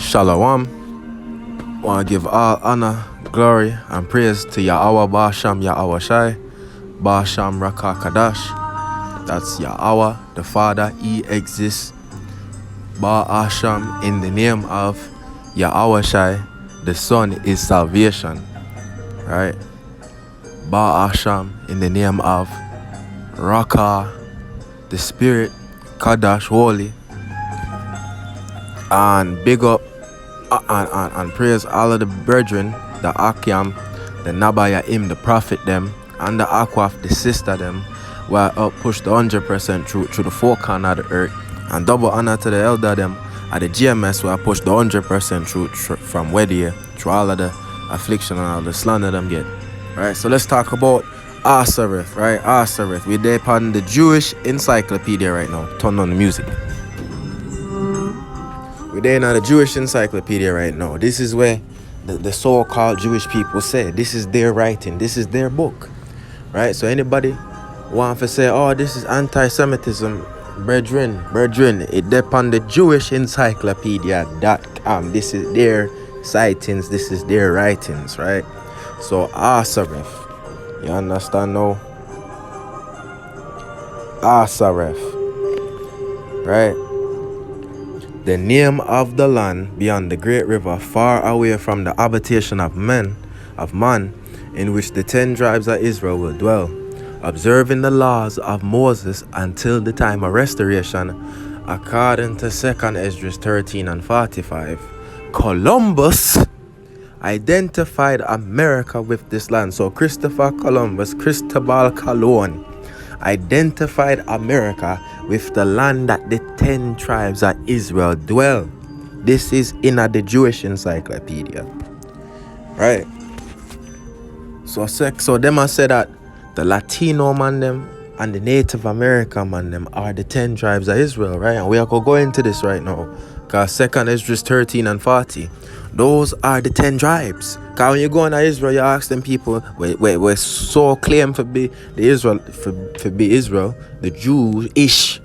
Shalom. Want to give all honor, glory, and praise to Yahweh Basham Yahweh Shai, Basham Rakah Kadash. That's Yahweh, the Father, He exists. Basham, in the name of Yahweh Shai, the Son is salvation. Right? Basham, in the name of Rakah, the Spirit, Kadash, holy. And big up and praise all of the brethren, the Akyam, the Nabayahim, the prophet them, and the Akwaf, the sister them, where up push the 100% through the four corners of the earth. And double honor to the elder them at the GMS, where I push the 100% through from where they through all of the affliction and all the slander them get. Right, so let's talk about Asareth, right? Asareth. We're there upon the Jewish encyclopedia right now. Turn on the music. We're there in the Jewish encyclopedia right now. This is where the so-called Jewish people say this is their writing, this is their book, right? So anybody want to say, oh, this is anti-Semitism, brethren, it depends on the Jewish encyclopedia.com. This is their sightings, this is their writings, right? So Asareth, you understand now? Asareth, right? The name of the land beyond the great river, far away from the habitation of man, in which the 10 tribes of Israel will dwell, observing the laws of Moses until the time of restoration, according to 2nd Esdras 13 and 45. Columbus identified America with this land. So Christopher Columbus, Cristobal Colon, identified America with the land that the 10 tribes of Israel dwell. This is in the Jewish encyclopedia, right? So them I say that the Latino man them and the Native American man them are the 10 tribes of Israel, right? And we are going to go into this right now, because 2nd Esdras 13 and 40, those are the 10 tribes. Because when you go into Israel, you ask them people, we so claim for be the Israel, for be Israel, the Jewish.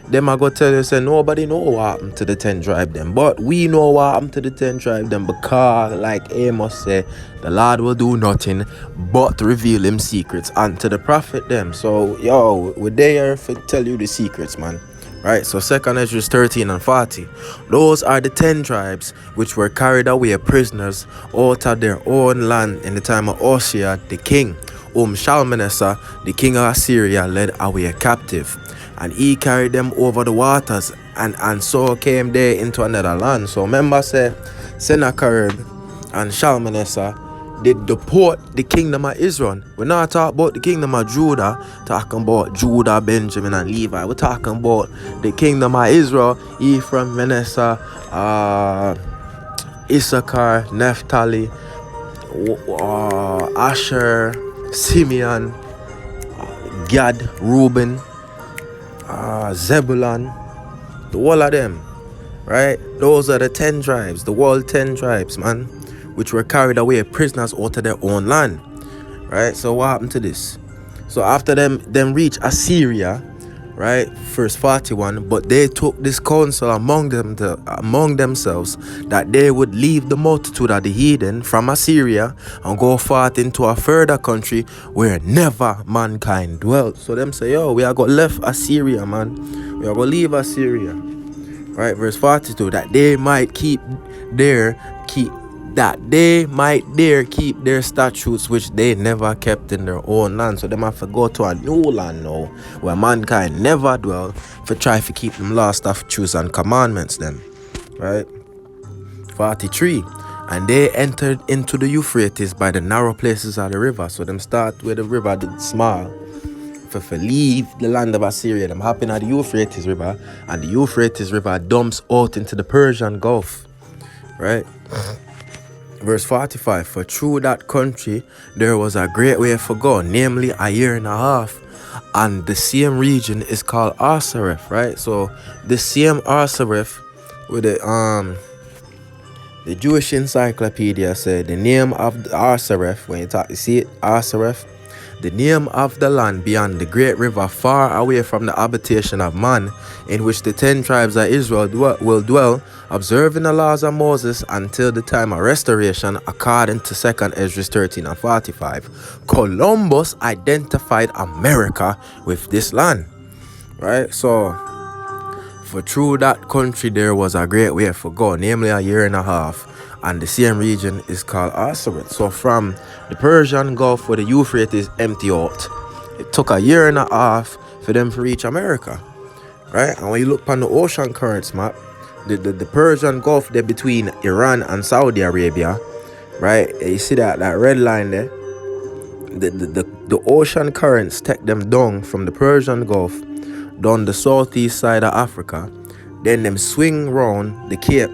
Them I go tell you, say nobody know what happened to the 10 tribe them. But we know what happened to the 10 tribe them, because like Amos say, the Lord will do nothing but reveal him secrets unto the prophet them. So yo, we're there to tell you the secrets, man. Right, so 2nd Esdras 13 and 40. Those are the 10 tribes which were carried away prisoners out of their own land in the time of Osea the king, whom Shalmaneser the king of Assyria led away captive. And he carried them over the waters, and so came they into another land. So remember, say Sennacherib and Shalmaneser did deport the kingdom of Israel. We're not talking about the kingdom of Judah, talking about Judah, Benjamin, and Levi. We're talking about the kingdom of Israel, Ephraim, Manasseh, Issachar, Naphtali, Asher, Simeon, Gad, Reuben, Zebulun, the whole of them, right? Those are the 10 tribes, the whole 10 tribes, man, which were carried away prisoners out of their own land, right? So what happened to this? So after them reach Assyria, right, verse 41, but they took this counsel among themselves that they would leave the multitude of the heathen from Assyria and go forth into a further country where never mankind dwelt. So them say, yo, we are going to left Assyria, man. We are going to leave Assyria. Right, verse 42, that they might keep their statutes which they never kept in their own land. So they have to go to a new land now where mankind never dwell, for try to keep them law, statutes, and commandments then. Right? 43. And they entered into the Euphrates by the narrow places of the river. So them start where the river did small. For leave the land of Assyria, them happen at the Euphrates River, and the Euphrates River dumps out into the Persian Gulf. Right? Verse 45, for through that country there was a great way for go, namely a year and a half, and the same region is called Asareth, right? So the same Asareth with the Jewish encyclopedia said the name of the Asareth, when you see it, Asareth, The name of the land beyond the great river, far away from the habitation of man, in which the 10 tribes of Israel will dwell, observing the laws of Moses until the time of restoration, according to 2nd Ezra 13 and 45. Columbus identified America with this land. Right? So, for through that country there was a great way for go, namely a year and a half. And the same region is called Aseret. So from the Persian Gulf where the Euphrates empty out, it took a year and a half for them to reach America. Right? And when you look on the ocean currents map, the Persian Gulf there between Iran and Saudi Arabia, right? You see that red line there? The ocean currents take them down from the Persian Gulf down the southeast side of Africa. Then them swing round the Cape.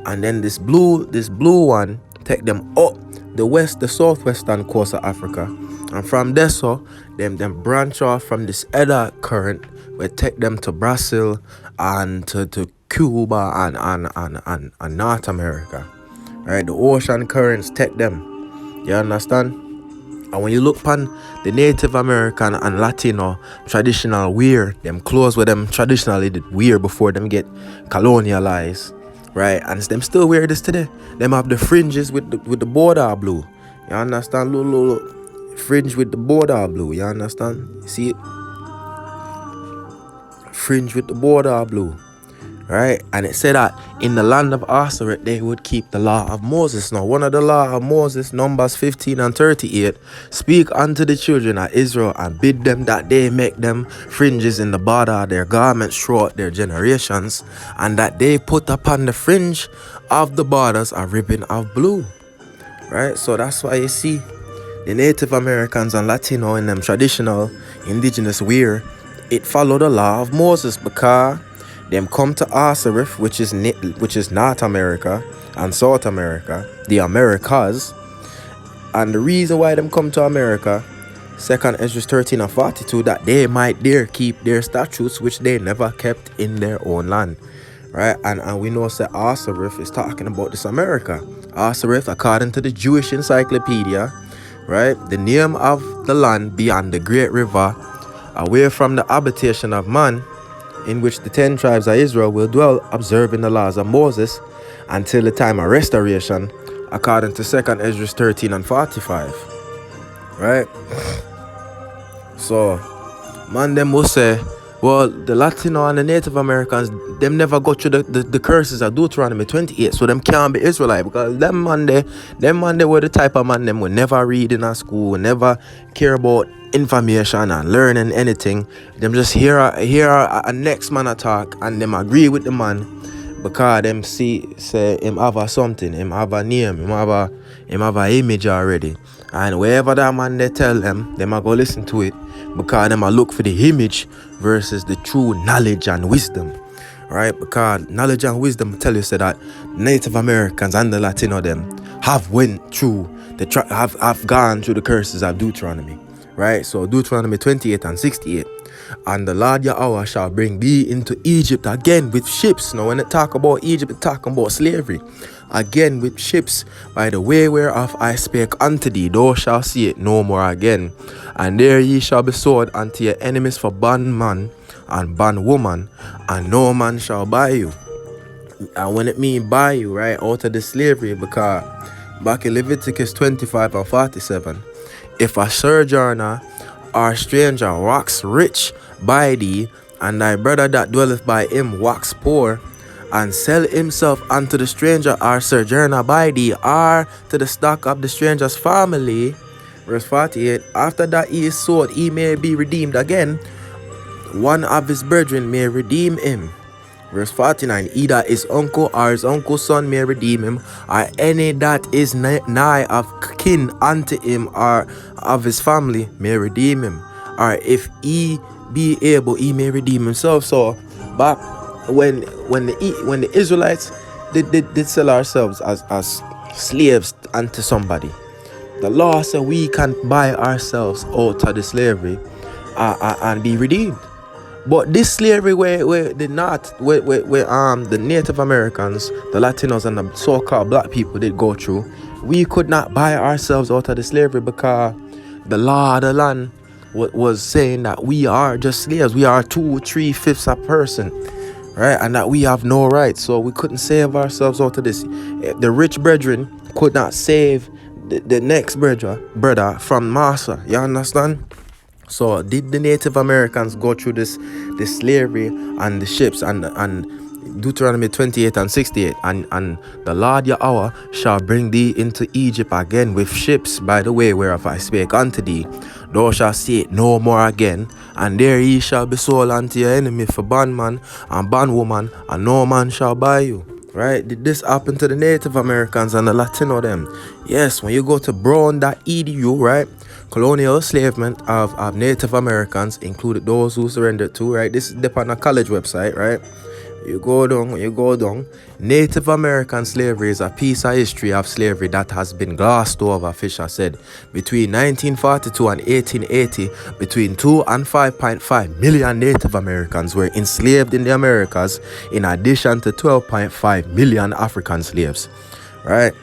And then this blue one take them up the southwestern coast of Africa. And from there so them branch off from this other current where take them to Brazil and to Cuba and North America. Right? The ocean currents take them. You understand? And when you look upon the Native American and Latino traditional wear, them clothes where them traditionally did wear before them get colonialized. Right, and them still wear this today. Them have the fringes with the border blue. You understand? Little fringe with the border blue. You understand? You see it? Fringe with the border blue. Right? And it said that in the land of Aseret they would keep the law of Moses. Now, one of the law of Moses, Numbers 15 and 38, speak unto the children of Israel and bid them that they make them fringes in the border of their garments throughout their generations, and that they put upon the fringe of the borders a ribbon of blue. Right? So that's why you see the Native Americans and Latino in them traditional indigenous wear, it follow the law of Moses, because them come to Asareth, which is North America and South America, the Americas. And the reason why them come to America, 2nd Ezra 13 and 42, that they might there keep their statutes which they never kept in their own land. Right? And we know that Asareth is talking about this America. Asareth, according to the Jewish encyclopedia, right, the name of the land beyond the great river, away from the habitation of man, in which the 10 tribes of Israel will dwell, observing the laws of Moses until the time of restoration, according to 2nd Ezra 13 and 45. Right? So, man, them will say, well, the Latino and the Native Americans, them never go through the curses of Deuteronomy 28, so them can't be Israelite, because them man they were the type of man them will never read in a school, never care about information and learning anything. Them just hear a next man attack and them agree with the man because them say him have a something, him have a name, him have a image already. And wherever that man they tell them a go listen to it, because them a look for the image versus the true knowledge and wisdom. Right? Because knowledge and wisdom tell you say that Native Americans and the Latino them have went through have gone through the curses of Deuteronomy. Right? So Deuteronomy 28 and 68. And the Lord Yahweh shall bring thee into Egypt again with ships. Now when it talk about Egypt, it talking about slavery. Again with ships, by the way whereof I spake unto thee, thou shalt see it no more again. And there ye shall be sold unto your enemies for bondman and bondwoman, and no man shall buy you. And when it mean buy you, right, out of the slavery, because back in Leviticus 25 and 47, if a sojourner or stranger wax rich by thee, and thy brother that dwelleth by him wax poor, and sell himself unto the stranger or sojourner by thee, or to the stock of the stranger's family, verse 48, after that he is sold, he may be redeemed again. One of his brethren may redeem him. Verse 49, either his uncle or his uncle's son may redeem him, or any that is nigh of kin unto him or of his family may redeem him. Or if he be able, he may redeem himself. So back when the Israelites did sell ourselves as slaves unto somebody, the law said we can buy ourselves out of the slavery and be redeemed. But this slavery where the Native Americans, the Latinos and the so-called black people did go through, we could not buy ourselves out of the slavery, because the law of the land was saying that we are just slaves. We are 2 3/5 a person, right? And that we have no rights. So we couldn't save ourselves out of this. The rich brethren could not save the next brother from massa. You understand? So did the Native Americans go through this slavery and the ships and Deuteronomy 28 and 68 and the Lord Yahweh shall bring thee into Egypt again with ships, by the way whereof I spake unto thee, thou shalt see it no more again, and there ye shall be sold unto your enemy for bondman and bondwoman, and no man shall buy you. Right? Did this happen to the Native Americans and the Latino them? Yes, when you go to brown.edu, right? Colonial enslavement of Native Americans, included those who surrendered to, right? This is on a college website, right? You go down, Native American slavery is a piece of history of slavery that has been glossed over, Fisher said. Between 1942 and 1880, between 2 and 5.5 million Native Americans were enslaved in the Americas, in addition to 12.5 million African slaves, right?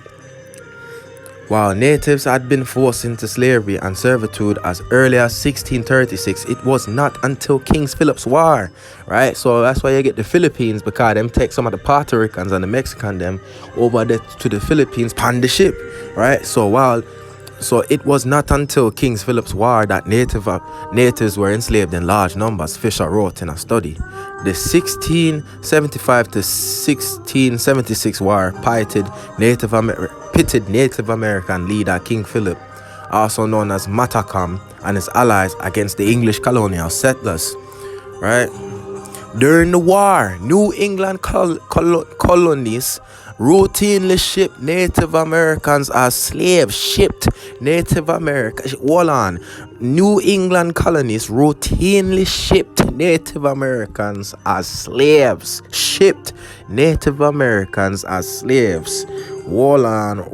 While natives had been forced into slavery and servitude as early as 1636, it was not until King Philip's War, right? So that's why you get the Philippines, because them take some of the Puerto Ricans and the Mexican them over there to the Philippines on the ship, right? So it was not until King Philip's War that natives were enslaved in large numbers, Fisher wrote in a study. The 1675 to 1676 war pitted Native American leader King Philip, also known as Matacam, and his allies against the English colonial settlers, right? During the war, New England colonies routinely shipped Native Americans as slaves. New England colonies routinely shipped Native Americans as slaves. Shipped Native Americans as slaves. Hold on.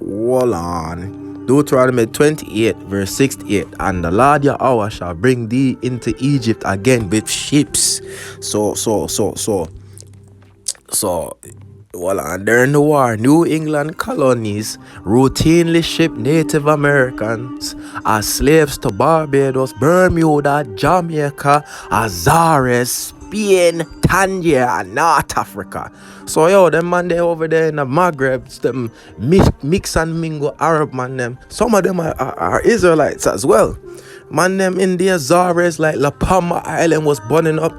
Deuteronomy 28 verse 68, and the Lord Yahweh shall bring thee into Egypt again with ships. So during the war, New England colonies routinely shipped Native Americans as slaves to Barbados, Bermuda, Jamaica, Azores, Spain, Tangier, and North Africa. So yo, them man they over there in the Maghreb, them mix and mingle Arab man them. Some of them are Israelites as well. Man them in the Azores, like La Palma Island was burning up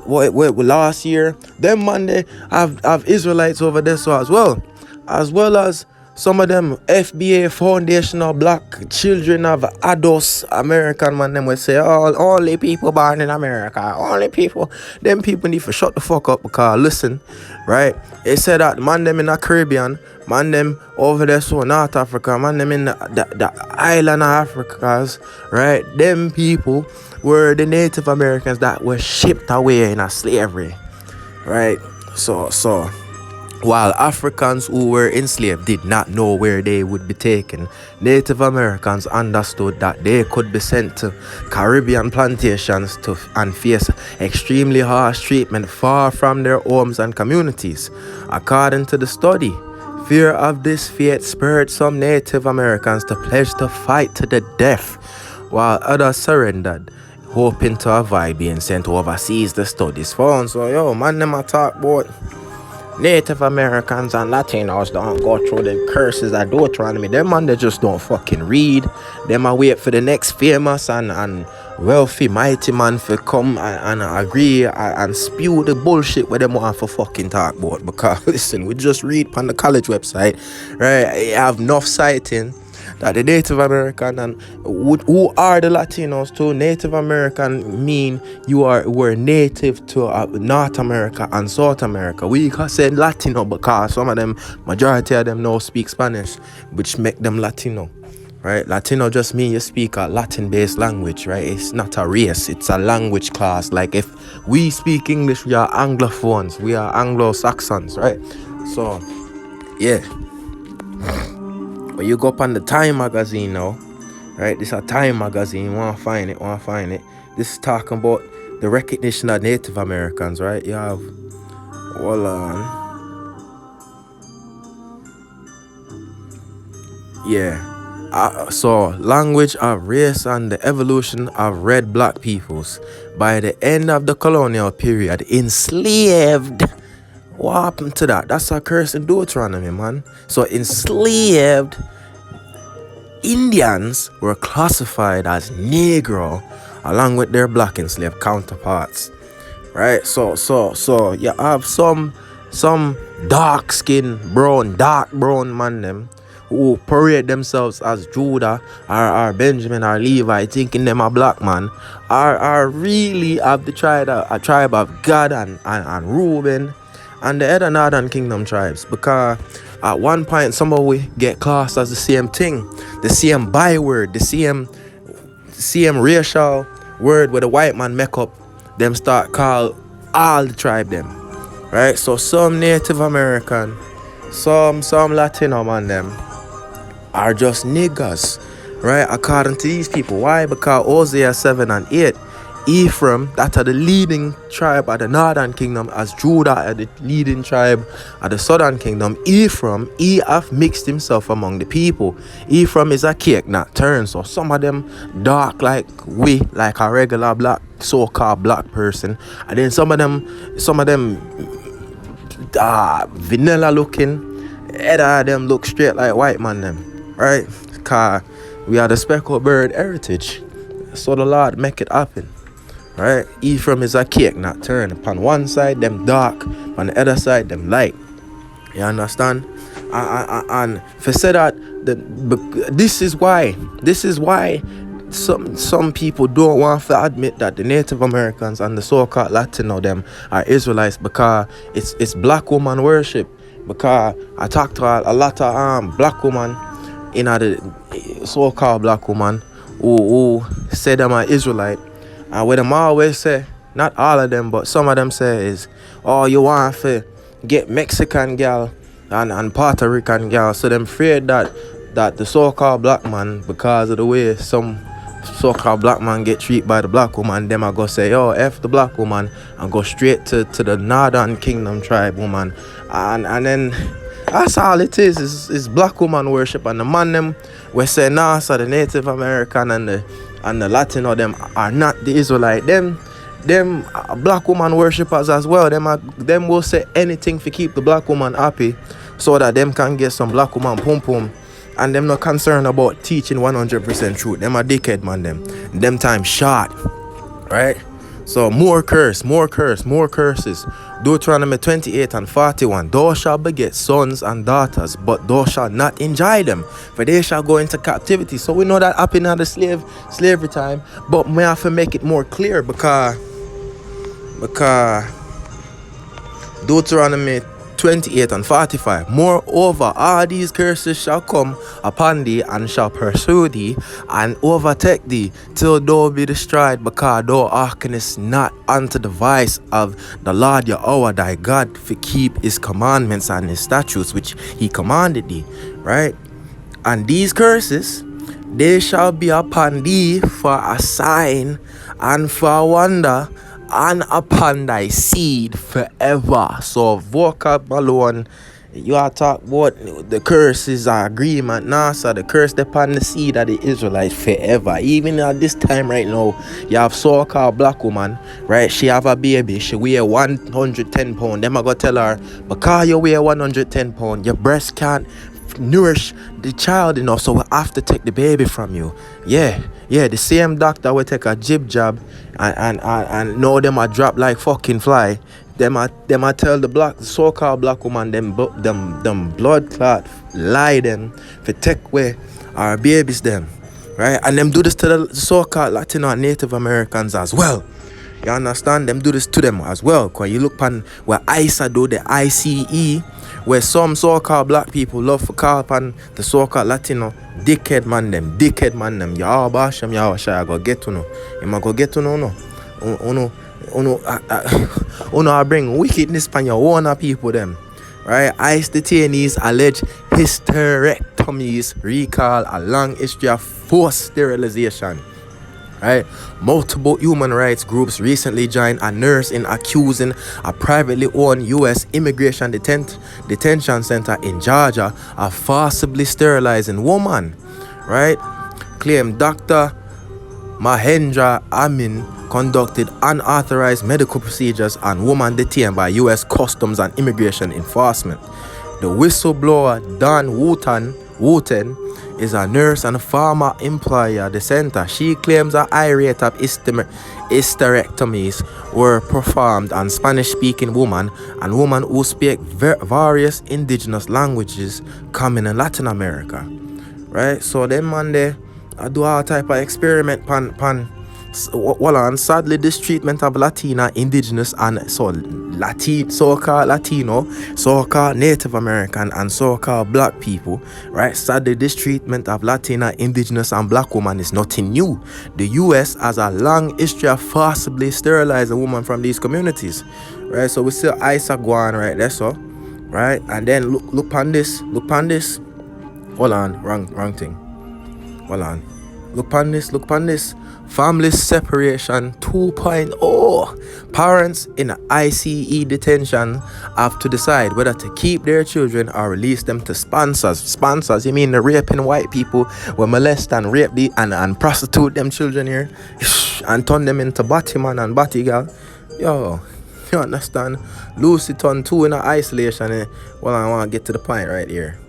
last year. Them man they have Israelites over there so as well as some of them FBA foundational black children of adults American man them will say only people born in America, them people need to shut the fuck up, because listen, right, they said that man them in the Caribbean, man them over there so North Africa, man them in the island of Africas, right, them people were the Native Americans that were shipped away in a slavery, right? So while Africans who were enslaved did not know where they would be taken, Native Americans understood that they could be sent to Caribbean plantations and face extremely harsh treatment far from their homes and communities. According to the study, fear of this fate spurred some Native Americans to pledge to fight to the death, while others surrendered, hoping to avoid being sent overseas. The studies found. So yo, man, them a talk about Native Americans and Latinos don't go through the curses that Deuteronomy. Them man, they just don't fucking read. Them a wait for the next famous and wealthy mighty man to come and agree and spew the bullshit where them want for fucking talk about. Because listen, we just read on the college website, right? You have enough citing that the Native American and who are the Latinos to Native American mean were native to North America and South America. We can say Latino because some of them, majority of them now speak Spanish, which make them Latino, right? Latino just mean you speak a Latin-based language, right? It's not a race, it's a language class. Like if we speak English, we are Anglophones, we are Anglo-Saxons, right? So, yeah. When you go up on the Time magazine now, right? This is a Time magazine. You want to find it. This is talking about the recognition of Native Americans, right? You have, hold on. Yeah. So language of race and the evolution of red black peoples. By the end of the colonial period, enslaved. What happened to that? That's a curse in Deuteronomy, man. So enslaved Indians were classified as Negro along with their black enslaved counterparts. Right? So you have some dark brown man them who parade themselves as Judah or Benjamin or Levi, thinking them a black man, are really of the tribe of Gad and Reuben and the other northern kingdom tribes, because at one point some of we get classed as the same thing, the same byword, the same racial word where the white man make up, them start call all the tribe them. Right? So some Native American, some Latino man them are just niggers, right? According to these people. Why? Because Hosea 7 and 8, Ephraim, that are the leading tribe of the northern kingdom, as Judah are the leading tribe of the southern kingdom. Ephraim, he have mixed himself among the people. Ephraim is a cake, not turn. So some of them dark like a regular black, so-called black person. And then some of them vanilla looking. Either of them look straight like white man them, right? Cause we are the speckled bird heritage. So the Lord make it happen, right? Ephraim is a cake, not turn. Upon one side them dark, on the other side them light. You understand? And for say that, this is why some people don't want to admit that the Native Americans and the so-called Latino them are Israelites, because it's black woman worship. Because I talk to a lot of black women, the so-called black woman who say them are Israelite, and what them always say, not all of them, but some of them say is, oh, you want to get Mexican girl and Puerto Rican girl, so them afraid that the so-called black man, because of the way some so-called black man get treated by the black woman, them are go say, oh, F the black woman, and go straight to the northern kingdom tribe woman, and then that's all it is black woman worship. And the man them we say nah, so the Native American and the Latino them are not the Israelite. Them black woman worshippers as well. Them will say anything to keep the black woman happy, so that them can get some black woman pum pum. And them not concerned about teaching 100% truth. Them a dickhead man them time short, right? So more curses. Deuteronomy 28 and 41. Thou shalt beget sons and daughters, but thou shalt not enjoy them, for they shall go into captivity. So we know that happened at the slavery time, but we have to make it more clear, because Deuteronomy 28 and 45. Moreover, all these curses shall come upon thee, and shall pursue thee, and overtake thee, till thou be destroyed, because thou hearkenest not unto the voice of the Lord your Yahweh thy God, to keep his commandments and his statutes which he commanded thee. Right? And these curses, they shall be upon thee for a sign and for a wonder, and upon thy seed forever. So vocab alone, you are talking about the curses are agreement. Nah, so the curse upon the seed of the Israelites forever. Even at this time right now, you have so-called black woman, right? She have a baby, she weigh 110 pounds. Them I go tell her, because you weigh 110 pounds, your breast can't nourish the child enough, so we have to take the baby from you. Yeah, the same doctor will take a jib jab and know them a drop like fucking fly. Them a tell the so-called black woman them blood clot lie them for take away our babies them, right? And them do this to the so-called Latino and Native Americans as well. You understand? Them do this to them as well. Cause you look pan where ICE do the ICE, where some so-called black people love to call upon the so-called Latino dickhead man them. You all bash them, you all shy go get to know. You might go get to know no. I bring wickedness upon your own people them. Right? ICE detainees alleged hysterectomies recall a long history of forced sterilization. Right? Multiple human rights groups recently joined a nurse in accusing a privately owned U.S. immigration detention center in Georgia of forcibly sterilizing woman. right? Claim Dr. Mahendra Amin conducted unauthorized medical procedures on woman detained by U.S. Customs and Immigration Enforcement. The whistleblower Don Wooten is a nurse and a former employee at the center. She claims a high rate of hysterectomies were performed on Spanish-speaking women and women who speak various indigenous languages common in Latin America. Right? So them man there I do all type of experiment sadly this treatment of Latina, indigenous and so-called Latino, so-called Native American and so-called black people, right? Sadly this treatment of Latina, indigenous and black women is nothing new. The US has a long history of forcibly sterilizing women from these communities, right? So we see Isa Guan right there, so right, and then look on this. Hold on, wrong thing. Hold on. Look on this. Family separation 2.0. Parents in ICE detention have to decide whether to keep their children or release them to sponsors. Sponsors, you mean the raping white people who molest and rape and prostitute them children here and turn them into batty man and batty girl? Yo, you understand? Lucy turned 2 in isolation. Well, I want to get to the point right here.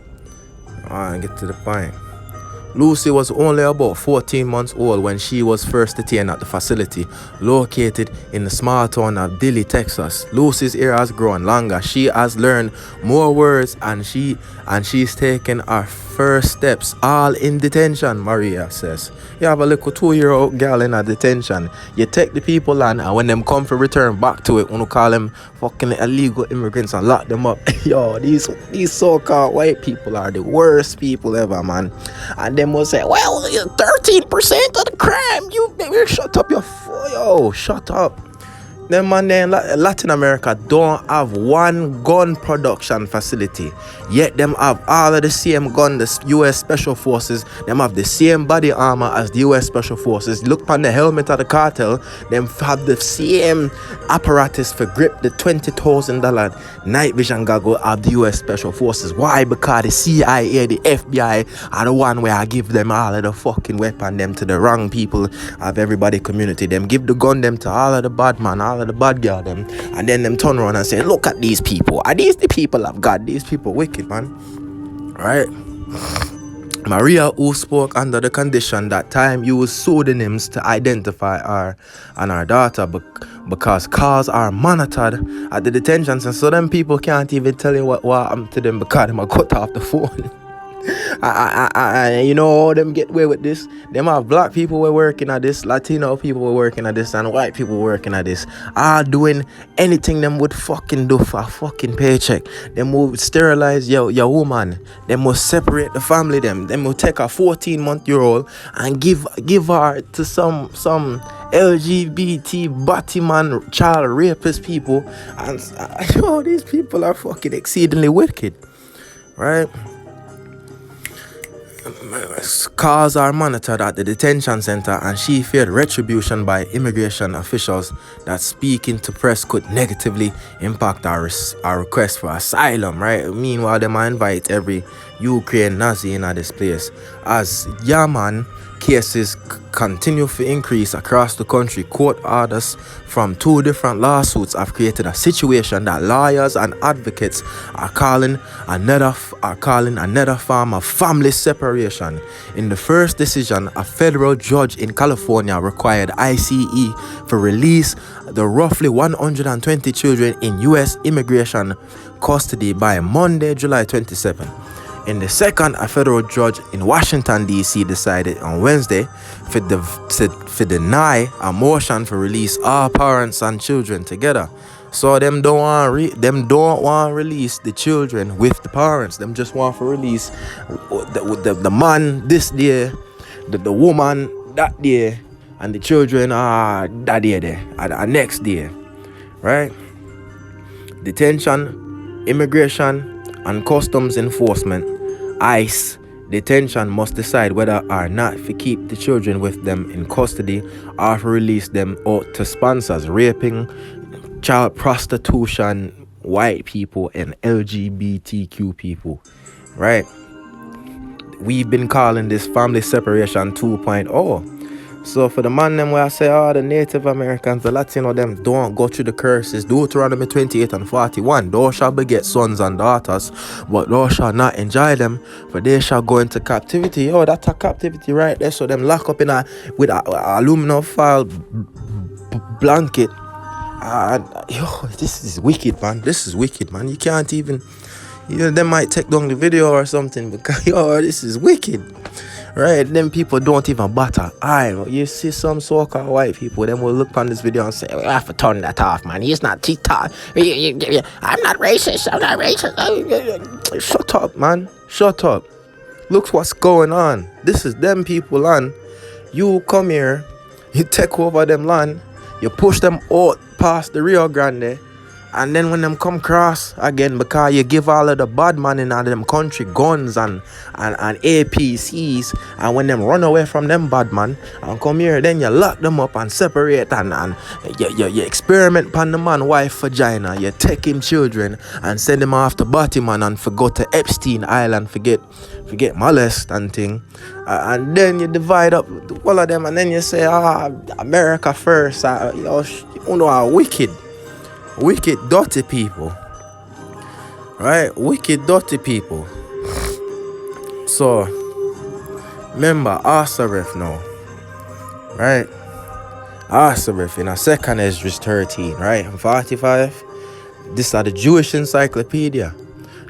Lucy was only about 14 months old when she was first detained at the facility located in the small town of Dilley, Texas. Lucy's hair has grown longer. She has learned more words and she's taken her first steps, all in detention, Maria says. You have a little 2-year-old girl in a detention. You take the people on, and when them come for return back to it, when you call them fucking illegal immigrants and lock them up. Yo, these so-called white people are the worst people ever, man. And them will say, well, 13% of the crime. You shut up shut up. Them man in Latin America don't have one gun production facility. Yet them have all of the same gun, the US Special Forces. Them have the same body armor as the US Special Forces. Look on the helmet of the cartel. Them have the same apparatus for grip the $20,000 night vision goggle of the US Special Forces. Why? Because the CIA, the FBI are the one where I give them all of the fucking weapon them to the wrong people of everybody community. Them give the gun them to all of the bad man, all of the bad girl them, and then them turn around and say, look at these people. Are these the people of God? These people wicked, man. Right? Maria, who spoke under the condition that time used pseudonyms to identify her and her daughter because calls are monitored at the detention center, so them people can't even tell you what happened to them because them are cut off the phone. You know, them get away with this. Them have black people were working at this, Latino people were working at this, and white people working at this. Are doing anything them would fucking do for a fucking paycheck. Them will sterilize your woman. Them will separate the family. Them will take a 14-month-old and give her to some LGBT Batman child rapist people. And these people are fucking exceedingly wicked, right? Cars are monitored at the detention center, and she feared retribution by immigration officials that speaking to press could negatively impact our request for asylum, right? Meanwhile, they might invite every Ukraine Nazi in this place. As Yaman cases continue to increase across the country, court orders from 2 different lawsuits have created a situation that lawyers and advocates are calling another form of family separation. In the first decision, a federal judge in California required ICE to release the roughly 120 children in U.S. immigration custody by Monday, July 27. In the second, a federal judge in Washington, D.C. decided on Wednesday to deny a motion for release all parents and children together. So them don't want to release the children with the parents. Them just want to release the man this day, the woman that day, and the children are that day there, next day, right? Detention, immigration, and customs enforcement, ICE detention must decide whether or not to keep the children with them in custody or to release them out to sponsors raping, child prostitution, white people, and LGBTQ people, right? we've been calling this family separation 2.0. So for the man them where I say, the Native Americans, the Latino them don't go through the curses. Deuteronomy 28 and 41. Thou shall beget sons and daughters, but thou shall not enjoy them, for they shall go into captivity. That's a captivity right there. So them lock up with a aluminum foil blanket. This is wicked, man. This is wicked, man. You can't even, they might take down the video or something, because this is wicked. Right, them people don't even butter. You see some so-called white people, them will look on this video and say, we have to turn that off, man. He's not TikTok. I'm not racist. Shut up, man. Shut up. Look what's going on. This is them people, and you come here, you take over them land, you push them out past the Rio Grande, and then when them come cross again, because you give all of the bad man in all of them country guns and APCs, and when them run away from them bad man and come here, then you lock them up and separate, and you experiment upon the man wife vagina, you take him children and send him off to Batman and go to Epstein Island, forget molest and thing, and then you divide up all of them, and then you say, America first. You know how wicked, dirty people, right? Wicked, dirty people. So, remember, Asareth now, right? Asareth in a second Esdras 13, right? 45. This are the Jewish encyclopedia.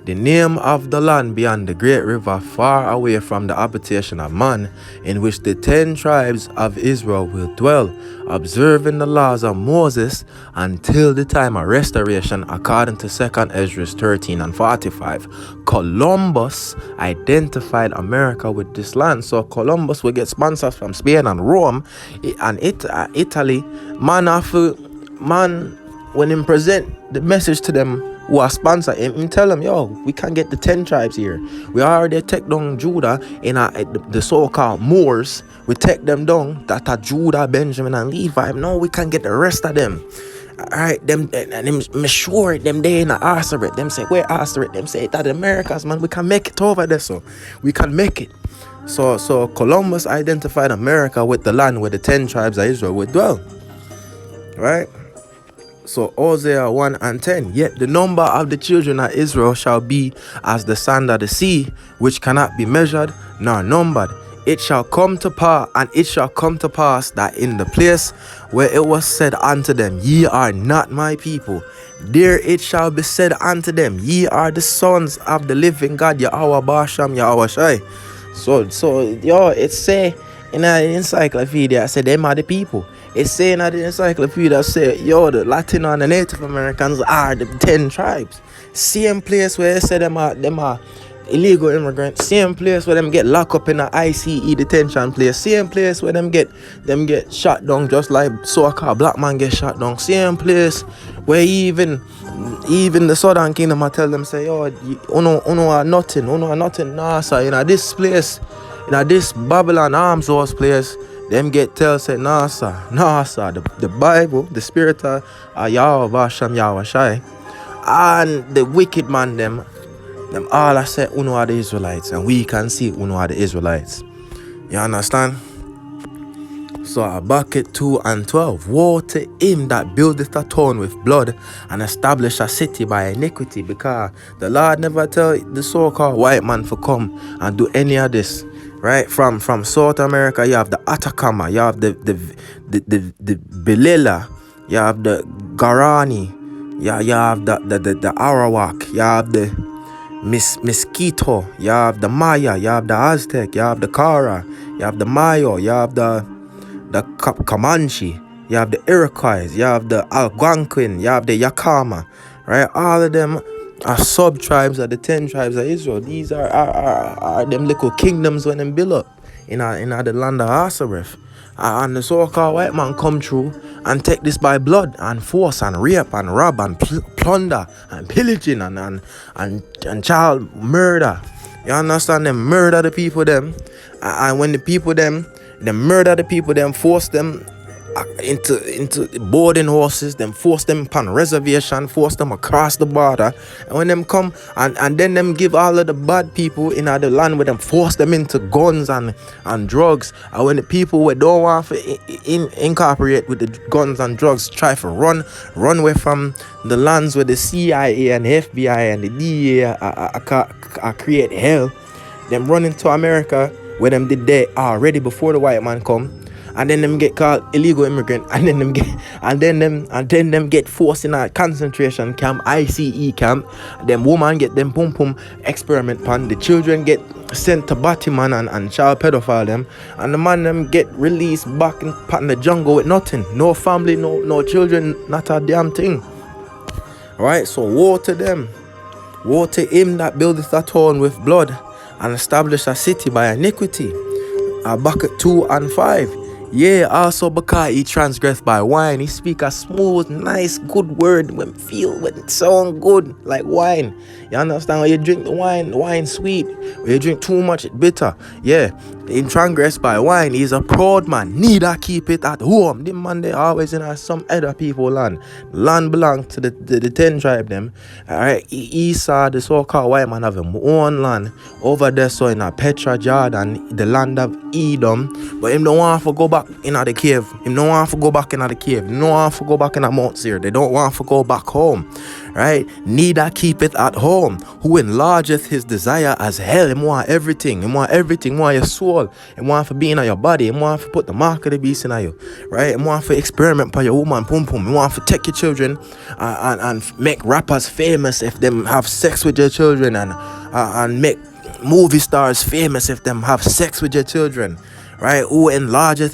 The name of the land beyond the great river, far away from the habitation of man, in which the 10 tribes of Israel will dwell, observing the laws of Moses until the time of restoration, according to 2 Esdras 13 and 45. Columbus identified America with this land. So Columbus will get sponsors from Spain and Rome and Italy. Man, when him present the message to them who are sponsor him, tell them, we can't get the 10 tribes here. We already take down Judah in the so-called Moors. We take them down. That are Judah, Benjamin, and Levi. No, we can't get the rest of them. Alright, them sure them they in the Asareth. Them say, where Asareth? Them say, that Americas, man, we can make it over there, so we can make it. So Columbus identified America with the land where the 10 tribes of Israel would dwell. Right? So Hosea 1 and 10. Yet the number of the children of Israel shall be as the sand of the sea, which cannot be measured nor numbered. It shall come to pass, that in the place where it was said unto them, ye are not my people, there it shall be said unto them, ye are the sons of the living God, Yahweh Basham, Yahweh Shai. So it say in the encyclopedia, I said them are the people. It's saying that the encyclopedia say, the Latino and the Native Americans are the 10 tribes. Same place where it say them are illegal immigrants. Same place where them get locked up in the ICE detention place. Same place where them get shot down, just like so-called black man get shot down. Same place where even the Southern Kingdom I tell them say, uno are nothing. Nah, sir, this place, this Babylon arms house place, them get tell say, nah sir, the Bible, the spirit of Yahweh Basham, Yahweh Shai, and the wicked man them all I say uno are the Israelites, and we can see uno are the Israelites. You understand? So Habakkuk 2 and 12. Woe to him that buildeth a town with blood, and establish a city by iniquity, because the Lord never tell the so-called white man to come and do any of this. Right? From South America, you have the Atacama, you have the Belela, you have the Guarani, you have the Arawak, you have the Mosquito, you have the Maya, you have the Aztec, you have the Cara, you have the Mayo, you have the Comanche, you have the Iroquois, you have the Algonquin, you have the Yakama, right? All of them are sub-tribes of the 10 tribes of Israel. These are them little kingdoms when them build up in the land of Asareth. And the so-called white man come through and take this by blood and force and rape and rob and plunder and pillaging and child murder. You understand? Them murder the people them. And when the people them murder the people them, force them into boarding horses, them force them upon reservation, force them across the border, and when them come and then them give all of the bad people in the land with them, force them into guns and drugs, and when the people who don't want to incorporate with the guns and drugs try to run away from the lands where the CIA and the FBI and the DEA are create hell, them run into America where them did there already before the white man come. And then them get called illegal immigrant, and then them get forced in a concentration camp, ICE camp. Them woman get them pum experiment pan. The children get sent to Batman and child pedophile them, and the man them get released back in the jungle with nothing, no family, no children, not a damn thing. Right? So woe to them, woe to him that buildeth a town with blood and establish a city by iniquity. Habakkuk 2 and 5. Yeah, also because he transgressed by wine, he speak a smooth, nice, good word when it sound good, like wine. You understand? When you drink the wine sweet. When you drink too much, it bitter. Yeah, he transgressed by wine. He's a proud man. Neither keep it at home. The man, they always in some other people land. Land belongs to the 10 tribe them. Alright, Esau, the so-called white man, have him own land over there, so in a Petra, Jordan, the land of Edom. But him don't want to go back in the cave. Him don't want to go back in the cave. Him don't want to go back in the Mount Seir. They don't want to go back home. Right? Neither keep it at home. Who enlargeth his desire as hell. Him want everything. Him want everything. Him want your soul. Him want to be in your body. Him want to put the mark of the beast in you. Right? Him want to experiment by your woman pum pum. Him want to take your children and make rappers famous if them have sex with your children, and make movie stars famous if them have sex with your children. Right? Who enlargeth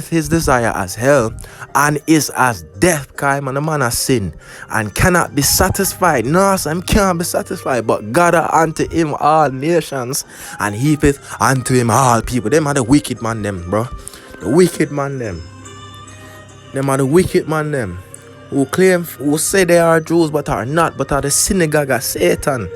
his desire as hell, and is as death, kind man, the man has sinned and cannot be satisfied. No, so him can't be satisfied, but gather unto him all nations, and heapeth unto him all people. Them are the wicked man them, bro. The wicked man them. Them are the wicked man them who say they are Jews but are not, but are the synagogue of Satan.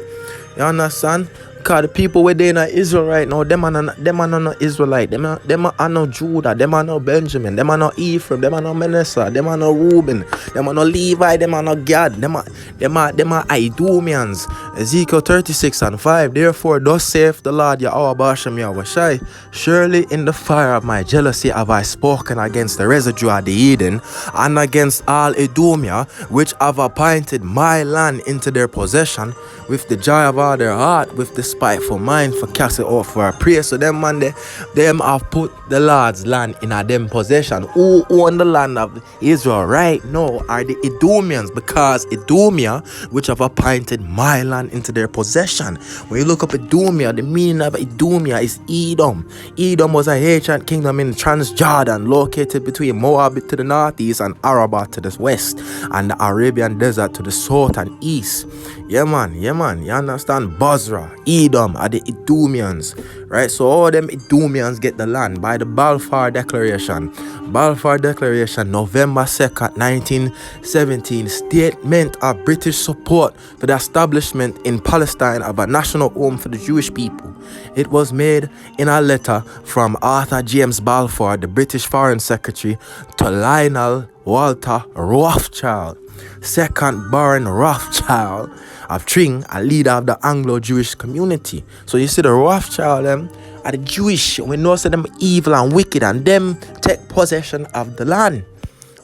You understand? Because the people where they in Israel right now, them are not Israelite. Them are no Judah. Them are no Benjamin. Them are no Ephraim. Them are no Manasseh. Them are no Reuben. Them are no Levi. Them are no Gad. Them are Idumeans. Ezekiel 36 and 5. Therefore, thus saith the Lord Yahweh Bashem Yahweh Shai, surely in the fire of my jealousy have I spoken against the residue of the Eden, and against all Idumea, which have appointed my land into their possession, with the joy of all their heart, with the spiteful mind, for casting off for a prayer. So them man, them have put the Lord's land in a them possession. Who own the land of Israel right now are the Idumeans, because Idumea, which have appointed my land into their possession. When you look up Idumea, the meaning of Idumea is Edom. Edom was a ancient kingdom in Transjordan, located between Moab to the northeast and Arabah to the west, and the Arabian desert to the south and east. Yeah man, you understand? Bozrah, Edom are the Idumeans, right? So all them Idumeans get the land by the Balfour Declaration. Balfour Declaration, November 2nd, 1917, statement of British support for the establishment in Palestine of a national home for the Jewish people. It was made in a letter from Arthur James Balfour, the British Foreign Secretary, to Lionel Walter Rothschild, second Baron Rothschild of Tring, a leader of the Anglo-Jewish community. So you see the Rothschild them are the Jewish. We know say them evil and wicked, and them take possession of the land.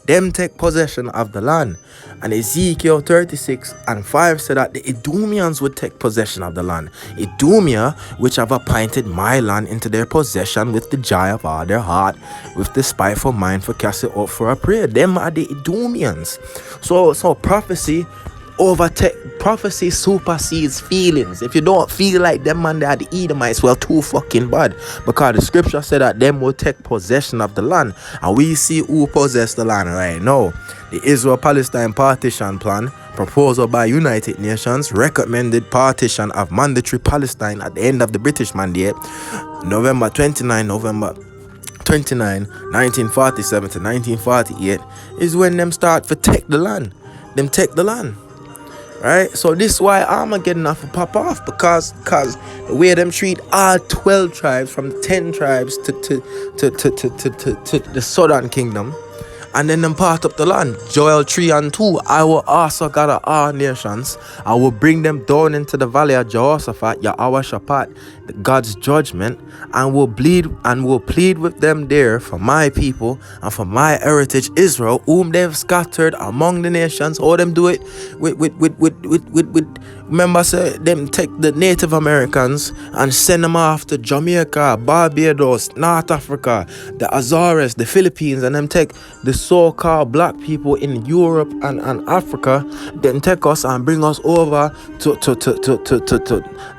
And Ezekiel 36 and 5 said that the Idumeans would take possession of the land. Idumea, which have appointed my land into their possession, with the joy of all their heart, with the spiteful mind, for casting out for a prayer. Them are the Idumeans. So prophecy supersedes feelings. If you don't feel like them man, they are the Edomites, well, too fucking bad, because the scripture said that them will take possession of the land, and we see who possess the land right now. The Israel-Palestine partition plan, proposal by United Nations, recommended partition of mandatory Palestine at the end of the British mandate, November 29, 1947 to 1948, is when them start to take the land. Them take the land. Right? So this is why Armageddon have to pop off, because the way them treat all 12 tribes from the 10 tribes to the southern kingdom, and then them part up the land. Joel 3 and 2, I will also gather all nations. I will bring them down into the valley of Jehoshaphat, Yahweh Shaphat, God's judgment, and will plead with them there for my people and for my heritage Israel, whom they've scattered among the nations. Or them do it with remember, say them take the Native Americans and send them off to Jamaica, Barbados, North Africa, the Azores, the Philippines, and them take the so-called black people in Europe and Africa, then take us and bring us over to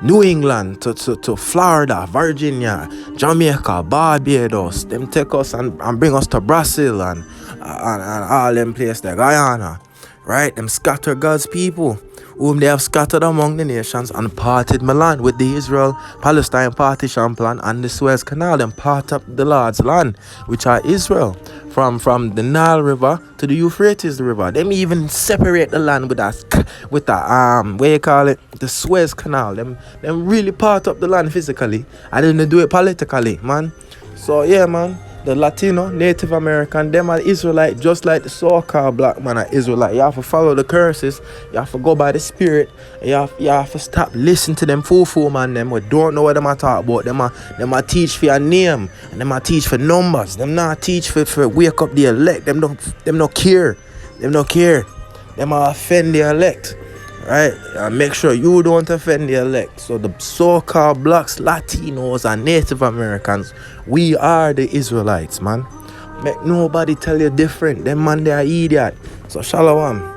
New England, to Florida, Virginia, Jamaica, Barbados. Them take us and bring us to Brazil and all them places there, Guyana. Right? Them scatter God's people, whom they have scattered among the nations, and parted Milan with the Israel-Palestine partition plan and the Suez Canal. Them part up the Lord's land, which are Israel, from the Nile River to the Euphrates River. Them even separate the land with the Suez Canal. Them really part up the land physically, and then they do it politically, man. So yeah, man. The Latino, Native American, them are Israelite, just like the so-called black man are Israelite. You have to follow the curses. You have to go by the spirit. You have to stop listening to them fool man. Them we don't know what them are talk about. Them are teach for your name, and them are teach for numbers. Them not teach for wake up the elect. Them don't care. Them don't care. Them are offend the elect. Right? And make sure you don't offend the elect. So the so-called blacks, Latinos, and Native Americans, we are the Israelites, man. Make nobody tell you different. Them man, they are idiot. So shalom.